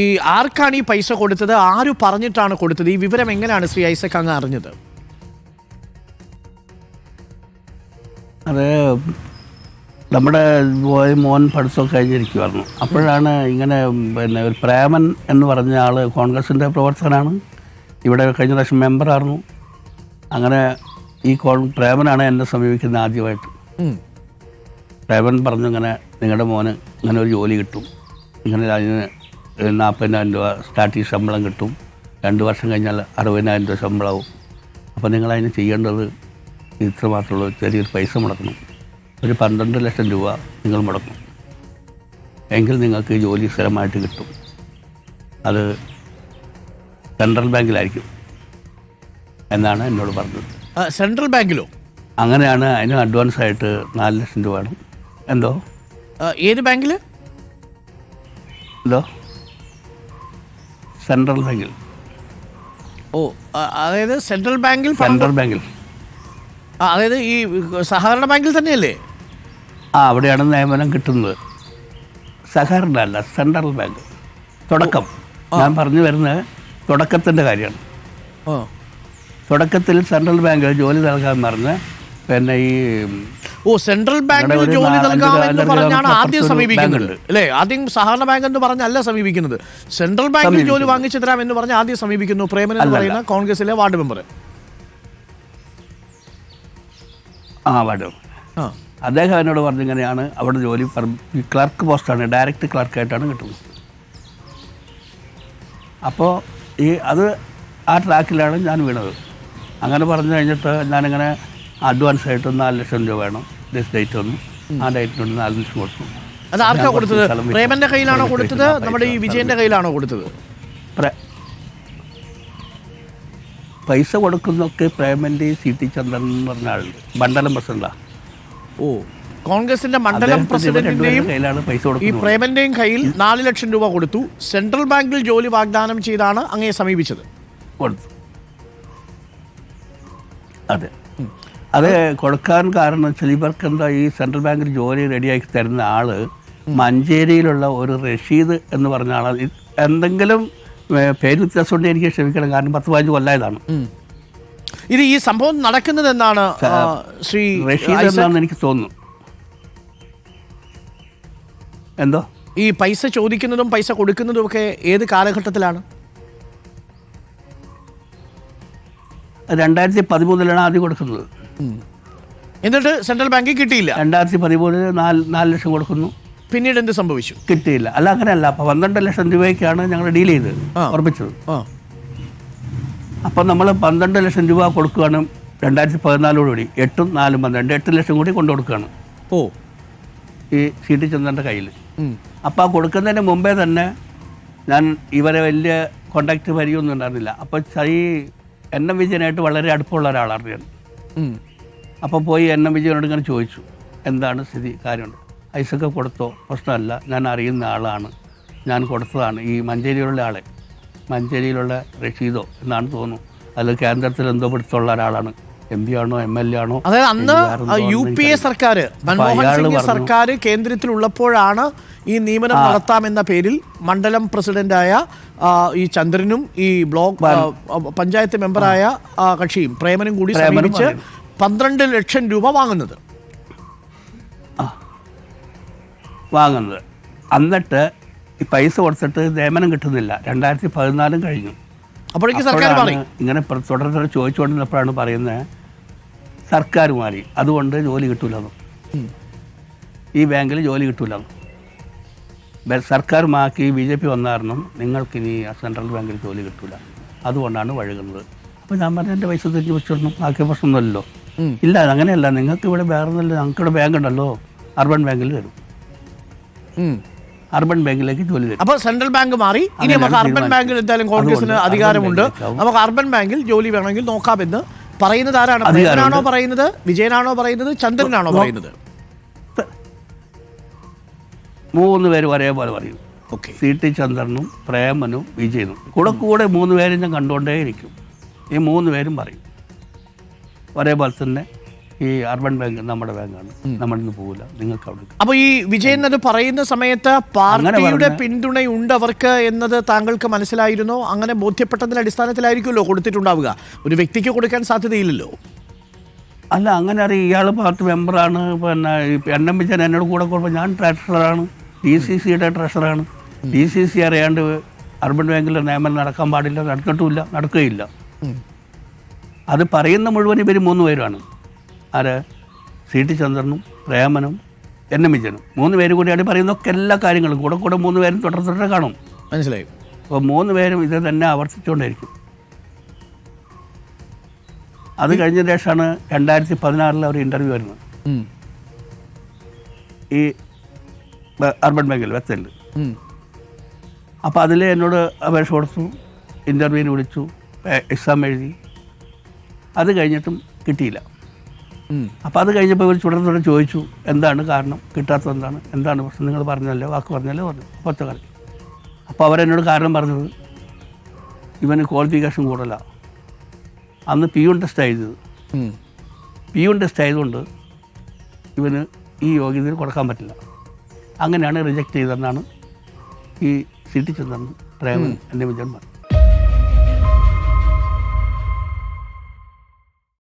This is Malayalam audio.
ഈ ആർക്കാണ് ഈ പൈസ കൊടുത്തത്, ആര് പറഞ്ഞിട്ടാണ് കൊടുത്തത്, ഈ വിവരം എങ്ങനെയാണ് ശ്രീ ഐസക് അങ്ങ് അറിഞ്ഞത്? അത് നമ്മുടെ മോൻ പഠിത്തമൊക്കെ കഴിഞ്ഞിരിക്കുമായിരുന്നു. അപ്പോഴാണ് ഇങ്ങനെ ഒരു പ്രേമൻ എന്ന് പറഞ്ഞ ആൾ കോൺഗ്രസിൻ്റെ പ്രവർത്തകനാണ്, ഇവിടെ കഴിഞ്ഞ പ്രാവശ്യം മെമ്പറായിരുന്നു. അങ്ങനെ ഈ പ്രേമനാണ് എന്നെ സമീപിക്കുന്നത് ആദ്യമായിട്ട്. പ്രേമൻ പറഞ്ഞു, ഇങ്ങനെ നിങ്ങളുടെ മോന് ഇങ്ങനെ ഒരു ജോലി കിട്ടും, ഇങ്ങനെ അതിന് 40,000 രൂപ സ്റ്റാർട്ടിങ് ശമ്പളം കിട്ടും, 2 വർഷം കഴിഞ്ഞാൽ 60,000 രൂപ ശമ്പളമാവും. അപ്പോൾ നിങ്ങളതിന് ചെയ്യേണ്ടത് ഇത്ര മാത്രമുള്ളൂ, ചെറിയൊരു പൈസ മുടക്കണം, ഒരു 12 ലക്ഷം രൂപ നിങ്ങൾ മുടക്കണം, എങ്കിൽ നിങ്ങൾക്ക് ജോലി സ്ഥിരമായിട്ട് കിട്ടും. അത് സെൻട്രൽ ബാങ്കിലായിരിക്കും എന്നാണ് എന്നോട് പറഞ്ഞത്. സെൻട്രൽ ബാങ്കിലോ? അങ്ങനെയാണ്. അതിന് അഡ്വാൻസ് ആയിട്ട് 4 ലക്ഷം രൂപ വേണം. എന്തോ ഏത് ബാങ്കിൽ? എന്തോ സെൻട്രൽ ബാങ്കിൽ. ഓ, അതായത് സെൻട്രൽ ബാങ്കിൽ. സെൻട്രൽ ബാങ്കിൽ, അതായത് ഈ സഹകരണ ബാങ്കിൽ തന്നെയല്ലേ? അവിടെയാണ് നിയമനം കിട്ടുന്നത്. സഹകരണ അല്ല, സെൻട്രൽ ബാങ്ക്. തുടക്കം ഞാൻ പറഞ്ഞു വരുന്നത് തുടക്കത്തിൻ്റെ കാര്യമാണ്. തുടക്കത്തിൽ സെൻട്രൽ ബാങ്കിൽ ജോലി നൽകാൻ പറഞ്ഞ് പിന്നെ ഈ സെൻട്രൽ ബാങ്കിൽ ജോലി നൽകാമെന്ന് പറഞ്ഞാണ് ആദ്യം സമീപിക്കുന്നത് അല്ലേ? ആദ്യം സഹകരണ ബാങ്ക് എന്ന് പറഞ്ഞല്ല സമീപിക്കുന്നത്, സെൻട്രൽ ബാങ്കിൽ ജോലി വാങ്ങിച്ചു തരാം എന്ന് പറഞ്ഞ് ആദ്യം സമീപിക്കുന്നു പ്രേമൻ എന്ന് പറയുന്ന കോൺഗ്രസിലെ വാർഡ് മെമ്പർ. വാർഡ് അദ്ദേഹം എന്നോട് പറഞ്ഞിങ്ങനെയാണ് അവിടെ ജോലി ക്ലർക്ക് പോസ്റ്റാണ്, ഡയറക്റ്റ് ക്ലർക്കായിട്ടാണ് കിട്ടുന്നത്. അപ്പോൾ അത് ആ ട്രാക്കിലാണ് ഞാൻ വീണത്. അങ്ങനെ പറഞ്ഞു കഴിഞ്ഞിട്ട് ഞാനിങ്ങനെ അഡ്വാൻസ് ആയിട്ട് 4 ലക്ഷം രൂപ വേണം, ദിസ് ഡേറ്റ് ഒന്നും, ആ ഡേറ്റിനുണ്ട് 4 ലക്ഷം കൊടുത്തു. അത് ആർക്കാ കൊടുത്തത്? പ്രേമന്റെ കയ്യിലാണോ കൊടുത്തത്, നമ്മുടെ ഈ വിജയന്റെ കയ്യിലാണോ കൊടുത്തത്? പൈസ കൊടുക്കുന്നൊക്കെ പ്രേമന്റെ CT ചന്ദ്രൻ എന്ന് പറഞ്ഞ ആളുണ്ട്, മണ്ഡലം പ്രസിഡന്റാണ്. കോൺഗ്രസിന്റെ മണ്ഡലം പ്രസിഡന്റിന്റെയും ഈ പ്രേമന്റെയും കയ്യിൽ 4 ലക്ഷം രൂപ കൊടുത്തു. സെൻട്രൽ ബാങ്കിൽ ജോലി വാഗ്ദാനം ചെയ്താണ് അങ്ങയെ സമീപിച്ചത്. കൊടുത്തു. അതെ, അത് കൊടുക്കാൻ കാരണം വെച്ചാൽ ഇവർക്ക് എന്താ, ഈ സെൻട്രൽ ബാങ്കിൽ ജോലി റെഡിയാക്കി തരുന്ന ആള് മഞ്ചേരിയിലുള്ള ഒരു റഷീദ് എന്ന് പറഞ്ഞ ആളാണ്. എന്തെങ്കിലും പേര് വ്യത്യാസം കൊണ്ട് എനിക്ക് ക്ഷമിക്കണം, കാരണം 10-15 കൊല്ലായതാണ് ഇത്. ഈ സംഭവം നടക്കുന്നത് എന്നാണ് ശ്രീ റഷീദ് എന്നാണെന്ന് എനിക്ക് തോന്നുന്നു. എന്തോ ഈ പൈസ ചോദിക്കുന്നതും പൈസ കൊടുക്കുന്നതും ഒക്കെ ഏത് കാലഘട്ടത്തിലാണ്? 2013 ആദ്യം കൊടുക്കുന്നത്. എന്നിട്ട് സെൻട്രൽ ബാങ്കിൽ കിട്ടിയില്ല. 2013 4 ലക്ഷം കൊടുക്കുന്നു. പിന്നീട് എന്ത് സംഭവിച്ചു? കിട്ടിയില്ല. അല്ല, അങ്ങനെയല്ല. അപ്പോൾ 12 ലക്ഷം രൂപയ്ക്കാണ് ഞങ്ങൾ ഡീൽ ചെയ്തത്, ഉറപ്പിച്ചത്. അപ്പം നമ്മൾ 12 ലക്ഷം രൂപ കൊടുക്കുകയാണ് 2014 8ഉം 4ഉം 12, 8 ലക്ഷം കൂടി കൊണ്ടു കൊടുക്കുകയാണ് ഈ CT ചന്ദ്രൻ്റെ കയ്യിൽ. അപ്പോൾ ആ കൊടുക്കുന്നതിന് മുമ്പേ തന്നെ ഞാൻ ഇവരെ വലിയ കോണ്ടാക്ട് പരിചയമൊന്നും ഉണ്ടായിരുന്നില്ല. അപ്പോൾ ഈ NM വിജയനായിട്ട് വളരെ അടുപ്പമുള്ള ഒരാളാണ് ഞാൻ. അപ്പോൾ പോയി NM വിജയനോട് ഇങ്ങനെ ചോദിച്ചു, എന്താണ് സ്ഥിതി, കാര്യമുണ്ട്. ഐസക് കൊടുത്തോ? പ്രശ്നമല്ല, ഞാൻ അറിയുന്ന ആളാണ്, ഞാൻ കൊടുത്തതാണ്. ഈ മഞ്ചേരിയിലുള്ള ആളെ, മഞ്ചേരിയിലുള്ള റഷീദോ എന്നാണ് തോന്നുന്നു, അതിൽ കേന്ദ്രത്തിൽ എന്തോ പിടുത്തമുള്ള ഒരാളാണ്, MP ആണോ MLA ആണോ. അതായത് അന്ന് UPA സർക്കാർ, മൻമോഹൻ സിംഗ് സർക്കാർ കേന്ദ്രത്തിലുള്ളപ്പോഴാണ് ഈ നിയമനം നടത്താമെന്ന പേരിൽ മണ്ഡലം പ്രസിഡന്റായ ഈ ചന്ദ്രനും ഈ ബ്ലോക്ക് പഞ്ചായത്ത് മെമ്പറായ കക്ഷിയും പ്രേമനും കൂടി സമീപിച്ച് 12 ലക്ഷം രൂപ വാങ്ങുന്നത്. എന്നിട്ട് ഈ പൈസ കൊടുത്തിട്ട് നിയമനം കിട്ടുന്നില്ല. 2014 കഴിഞ്ഞു. അപ്പോഴേക്ക് സർക്കാർ ഇങ്ങനെ തുടർന്ന് ചോദിച്ചുകൊണ്ടിരുന്നപ്പോഴാണ് പറയുന്നത് സർക്കാർ മാറി, അതുകൊണ്ട് ജോലി കിട്ടൂലെന്ന്, ഈ ബാങ്കിൽ ജോലി കിട്ടൂലെന്ന്. സർക്കാർ മാക്കി BJP വന്ന കാരണം നിങ്ങൾക്കിനി സെൻട്രൽ ബാങ്കിൽ ജോലി കിട്ടൂല, അതുകൊണ്ടാണ് വഴുകുന്നത്. അപ്പോൾ ഞാൻ പറഞ്ഞ എൻ്റെ പൈസ തിരിച്ച് വെച്ചിടണം, ആക്കിയ പ്രശ്നമൊന്നുമല്ലോ. ഇല്ല, അങ്ങനെയല്ല, നിങ്ങൾക്ക് ഇവിടെ വേറെ നല്ല, ഞങ്ങൾക്കിവിടെ ബാങ്ക് ഉണ്ടല്ലോ, അർബൻ ബാങ്കിൽ വരും, അർബൻ ബാങ്കിലേക്ക് ജോലി തരും. അപ്പോൾ സെൻട്രൽ ബാങ്ക് മാറി, ഇനി നമുക്ക് അർബൻ ബാങ്കിൽ എന്തായാലും കോൺഗ്രസിന് അധികാരമുണ്ട്, നമുക്ക് അർബൻ ബാങ്കിൽ ജോലി വേണമെങ്കിൽ നോക്കാമെന്ന് പറയുന്നത് ആരാണ്? പ്രേമനാണോ പറയുന്നത്, വിജയനാണോ പറയുന്നത്, ചന്ദ്രനാണോ പറയുന്നത്? 3 പേരും ഒരേപോലെ പറയും. CT ചന്ദ്രനും പ്രേമനും വിജയനും കൂടെ 3 പേരും ഞാൻ കണ്ടുകൊണ്ടേയിരിക്കും. ഈ 3 പേരും പറയും ഒരേപോലെ തന്നെ ഈ അർബൻ ബാങ്ക് നമ്മുടെ ബാങ്കാണ്, നമ്മുടെ നിന്ന് പോകില്ല, നിങ്ങൾക്ക് അവിടെ. അപ്പൊ ഈ വിജയൻ അത് പറയുന്ന സമയത്ത് പാർട്ടിയുടെ പിന്തുണയുണ്ട് അവർക്ക് എന്നത് താങ്കൾക്ക് മനസ്സിലായിരുന്നോ? അങ്ങനെ ബോധ്യപ്പെട്ടതിന്റെ അടിസ്ഥാനത്തിലായിരിക്കുമല്ലോ കൊടുത്തിട്ടുണ്ടാവുക, ഒരു വ്യക്തിക്ക് കൊടുക്കാൻ സാധ്യതയില്ലല്ലോ. അല്ല, അങ്ങനെ അറിയാം, ഇയാൾ പാർട്ടി മെമ്പറാണ്. പിന്നെ എണ്ണം വെച്ചാൽ എന്നോട് കൂടെ കൊടുക്കുമ്പോൾ ഞാൻ ട്രഷററാണ്, DCCയുടെ ട്രഷറാണ്. DCC അറിയാണ്ട് അർബൻ ബാങ്കിലെ നിയമനം നടക്കാൻ പാടില്ല, നടന്നിട്ടുമില്ല, നടക്കുകയില്ല. അത് പറയുന്ന മുഴുവൻ ഇവർ 3 പേരുമാണ്. ആര്? CT ചന്ദ്രനും പ്രേമനും NM വിജയനും 3 പേര് കൂടിയാണ് പറയുന്നതൊക്കെ എല്ലാ കാര്യങ്ങളും കൂടെ 3 പേരും തുടർന്ന് കാണും. മനസ്സിലായി. അപ്പോൾ 3 പേരും ഇത് തന്നെ ആവർത്തിച്ചുകൊണ്ടിരിക്കും. അത് കഴിഞ്ഞ ശേഷമാണ് 2016 ഒരു ഇൻ്റർവ്യൂ വരുന്നത് ഈ അർബൻ ബാങ്കിൽ വെത്തലിൽ. അപ്പോൾ അതിൽ എന്നോട് അപേക്ഷ കൊടുത്തു, ഇൻ്റർവ്യൂവിന് വിളിച്ചു, എക്സാം എഴുതി. അത് കഴിഞ്ഞിട്ടും കിട്ടിയില്ല. അപ്പോൾ അത് കഴിഞ്ഞപ്പോൾ ഇവർ തുടർന്ന് ചോദിച്ചു, എന്താണ് കാരണം, കിട്ടാത്തത് എന്താണ് പ്രശ്നം, നിങ്ങൾ പറഞ്ഞല്ലോ, വാക്ക് പറഞ്ഞു ഒറ്റക്കാലം. അപ്പോൾ അവരെന്നോട് കാരണം പറഞ്ഞത്, ഇവന് ക്വാളിഫിക്കേഷൻ കൂടുതല. അന്ന് P1 ടെസ്റ്റ് ആയത്, P1 ടെസ്റ്റ് ആയതുകൊണ്ട് ഇവന് ഈ യോഗ്യതയിൽ കൊടുക്കാൻ പറ്റില്ല. അങ്ങനെയാണ് റിജക്റ്റ് ചെയ്തതെന്നാണ് ഈ CT ചന്ദ്രൻ പ്രേമൻ എൻ്റെ വിജയന്മാർ.